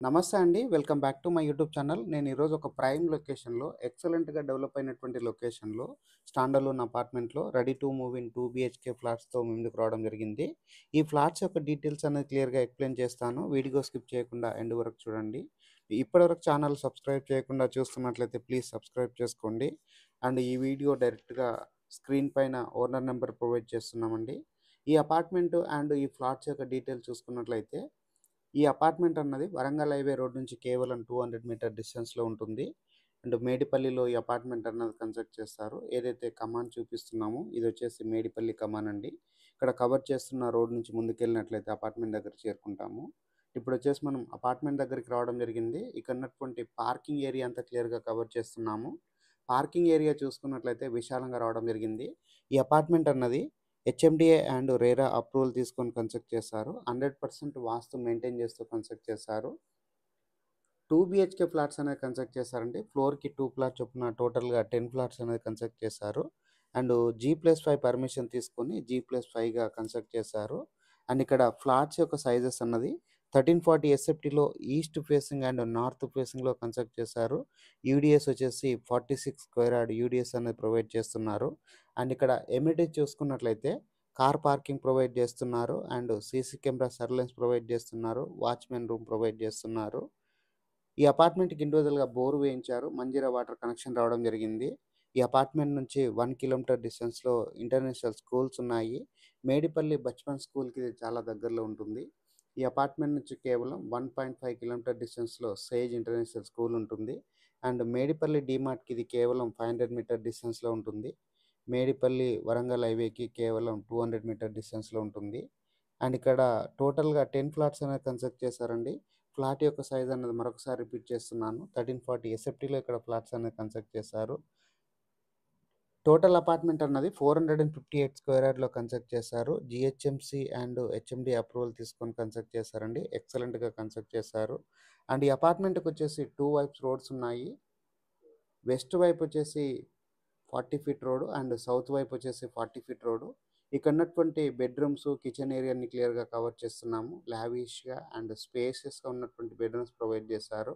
నమస్తే అండి. Welcome back to my YouTube channel. నేను ఈరోజు ఒక ప్రైమ్ లొకేషన్‌లో ఎక్సలెంట్‌గా డెవలప్ అయినటువంటి లొకేషన్‌లో స్టాండ్ అలోన్ అపార్ట్మెంట్‌లో ready to move in 2 BHK ఫ్లాట్స్‌తో మీ ముందుకు రావడం జరిగింది. ఈ ఫ్లాట్స్ యొక్క డీటెయిల్స్ అనేది క్లియర్‌గా ఎక్స్‌ప్లెయిన్ చేస్తాను. వీడియో స్కిప్ చేయకుండా ఎండ్ వరకు చూడండి. ఇప్పటివరకు ఛానల్ సబ్స్క్రైబ్ చేయకుండా చూస్తున్నట్లయితే ప్లీజ్ సబ్స్క్రైబ్ చేసుకోండి. అండ్ ఈ వీడియో డైరెక్ట్‌గా స్క్రీన్ పైన ఓనర్ నంబర్ ప్రొవైడ్ చేస్తున్నామండి. ఈ అపార్ట్మెంట్ అండ్ ఈ ఫ్లాట్స్ యొక్క డీటెయిల్స్ చూసుకున్నట్లయితే ఈ అపార్ట్మెంట్ అన్నది వరంగల్ హైవే రోడ్ నుంచి కేవలం 200 మీటర్ డిస్టెన్స్‌లో ఉంటుంది. అండ్ మేడిపల్లిలో ఈ అపార్ట్మెంట్ అన్నది కన్స్ట్రక్ట్ చేస్తారు. ఏదైతే కమాన్ చూపిస్తున్నామో ఇదొచ్చేసి మేడిపల్లి కమాన్ అండి. ఇక్కడ కవర్ చేస్తున్న రోడ్ నుంచి ముందుకెళ్ళినట్లయితే అపార్ట్మెంట్ దగ్గరికి చేరుకుంటాము. ఇప్పుడొచ్చేసి మనం అపార్ట్మెంట్ దగ్గరికి రావడం జరిగింది. ఇక్కడ ఉన్నటువంటి పార్కింగ్ ఏరియా అంతా క్లియర్‌గా కవర్ చేస్తున్నాము. పార్కింగ్ ఏరియా చూసుకున్నట్లయితే విశాలంగా రావడం జరిగింది. ఈ అపార్ట్మెంట్ అన్నది హెచ్ఎండిఏ అండ్ రేరా అప్రూవల్ తీసుకొని కన్స్ట్రక్ట్ చేశారు. 100% వాస్తు మెయింటైన్ చేస్తూ కన్స్ట్రక్ట్ చేశారు. 2 బీహెచ్‌కే ఫ్లాట్స్ అనేది కన్స్ట్రక్ట్ చేశారండి. ఫ్లోర్‌కి 2 ఫ్లాట్స్ చొప్పున టోటల్‌గా 10 ఫ్లాట్స్ అనేది కన్స్ట్రక్ట్ చేశారు. అండ్ G+5 పర్మిషన్ తీసుకొని G+5గా కన్స్ట్రక్ట్ చేశారు. అండ్ ఇక్కడ ఫ్లాట్స్ యొక్క సైజెస్ అన్నది 1340 ఎస్ఎఫ్టీలో ఈస్ట్ ఫేసింగ్ అండ్ నార్త్ ఫేసింగ్‌లో కన్స్ట్రక్ట్ చేశారు. యూడీఎస్ వచ్చేసి 46 స్క్వేర్ యార్డ్ యూడీఎస్ అనేది ప్రొవైడ్ చేస్తున్నారు. అండ్ ఇక్కడ ఎమ్యూనిటీస్ చూసుకున్నట్లయితే కార్ పార్కింగ్ ప్రొవైడ్ చేస్తున్నారు. And CC camera surveillance provide చేస్తున్నారు. వాచ్‌మెన్ రూమ్ ప్రొవైడ్ చేస్తున్నారు. ఈ అపార్ట్మెంట్‌కి ఇండివిడ్యువల్‌గా బోర్ వేయించారు. మంజీరా వాటర్ కనెక్షన్ రావడం జరిగింది. ఈ అపార్ట్మెంట్ నుంచి 1 కిలోమీటర్ డిస్టెన్స్‌లో ఇంటర్నేషనల్ స్కూల్స్ ఉన్నాయి. మేడిపల్లి బచ్‌పన్ స్కూల్‌కి ఇది చాలా దగ్గరలో ఉంటుంది. ఈ అపార్ట్మెంట్ నుంచి కేవలం 1.5 కిలోమీటర్ డిస్టెన్స్‌లో సేజ్ ఇంటర్నేషనల్ స్కూల్ ఉంటుంది. అండ్ మేడిపల్లి డీమార్ట్‌కి ఇది కేవలం 500 మీటర్ డిస్టెన్స్‌లో ఉంటుంది. మేడిపల్లి వరంగల్ హైవేకి కేవలం 200 మీటర్ డిస్టెన్స్‌లో ఉంటుంది. అండ్ ఇక్కడ టోటల్‌గా 10 ఫ్లాట్స్ అనేది కన్స్ట్రక్ట్ చేశారండి. ఫ్లాట్ యొక్క సైజ్ అన్నది మరొకసారి రిపీట్ చేస్తున్నాను. 1340 ఎస్ఎఫ్టీలో ఇక్కడ ఫ్లాట్స్ అనేది కన్స్ట్రక్ట్ చేశారు. టోటల్ అపార్ట్మెంట్ అన్నది 458 స్క్వేర్ యార్డ్‌లో కన్స్ట్రక్ట్ చేశారు. జీహెచ్ఎంసీ అండ్ హెచ్ఎండీ అప్రూవల్ తీసుకొని కన్స్ట్రక్ట్ చేశారండి. ఎక్సలెంట్‌గా కన్స్ట్రక్ట్ చేశారు. అండ్ ఈ అపార్ట్మెంట్‌కొచ్చేసి 2 వైప్స్ రోడ్స్ ఉన్నాయి. వెస్ట్ వైపు వచ్చేసి 40 ఫీట్ రోడ్ అండ్ సౌత్ వైపు వచ్చేసి 40 ఫీట్ రోడ్. ఇక్కడ ఉన్నటువంటి బెడ్‌రూమ్స్, కిచెన్ ఏరియాని క్లియర్‌గా కవర్ చేస్తున్నాము. లావిష్‌గా అండ్ స్పేషియస్‌గా ఉన్నటువంటి బెడ్‌రూమ్స్ ప్రొవైడ్ చేశారు.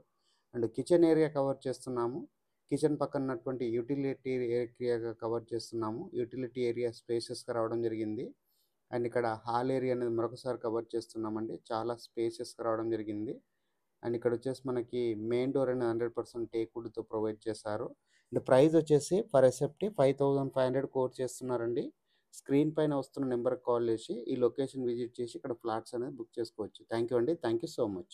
అండ్ కిచెన్ ఏరియా కవర్ చేస్తున్నాము. కిచెన్ పక్కన ఉన్నటువంటి యుటిలిటీ ఏరియాగా కవర్ చేస్తున్నాము. యుటిలిటీ ఏరియా స్పేషియస్‌గా రావడం జరిగింది. అండ్ ఇక్కడ హాల్ ఏరియా అనేది మరొకసారి కవర్ చేస్తున్నామండి. చాలా స్పేషియస్‌గా రావడం జరిగింది. అండ్ ఇక్కడ వచ్చేసి మనకి మెయిన్ డోర్ అనేది 100% టేక్ వుడ్‌తో ప్రొవైడ్ చేశారు. అండ్ ప్రైస్ వచ్చేసి పర్ ఎస్ఎఫ్టీ 5500 కోట్ చేస్తున్నారండి. స్క్రీన్ పైన వస్తున్న నెంబర్‌కి కాల్ చేసి ఈ లొకేషన్ విజిట్ చేసి ఇక్కడ ఫ్లాట్స్ అనేది బుక్ చేసుకోవచ్చు. థ్యాంక్ యూ అండి. Thank you so much.